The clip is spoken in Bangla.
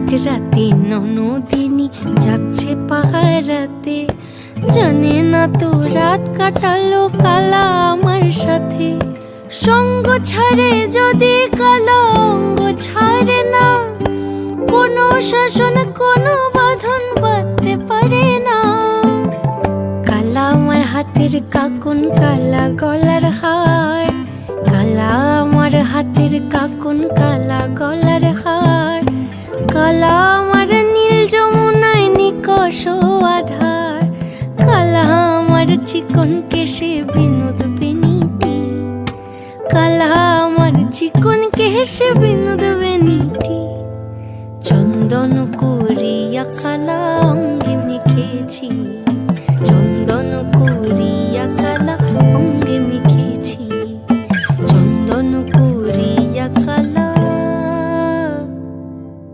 এক রাতে ননদিনী যাচ্ছে পাহারাতে, জানে না তো রাত কাটালো কালা আমার সাথে। সঙ্গ ছাড়ে যদি কালা অঙ্গ ছাড়ে না, কোনো শাসন কোনো বাঁধন বাঁধতে পারে না। কালা আমার হাতের কাকুন কালা গলার হার, কালা আমার হাতের কাকুন কালা গলার হার, কালা আমার নীল যমুনায় নিকষ আধার, কালা আমার চিকন কেশে বিনোদ বেনিটি, কালা আমার চিকন কেশে বিনোদ বেনিটি। চন্দন করিয়া কালা অঙ্গে মেখেছি, চন্দন করিয়া কালা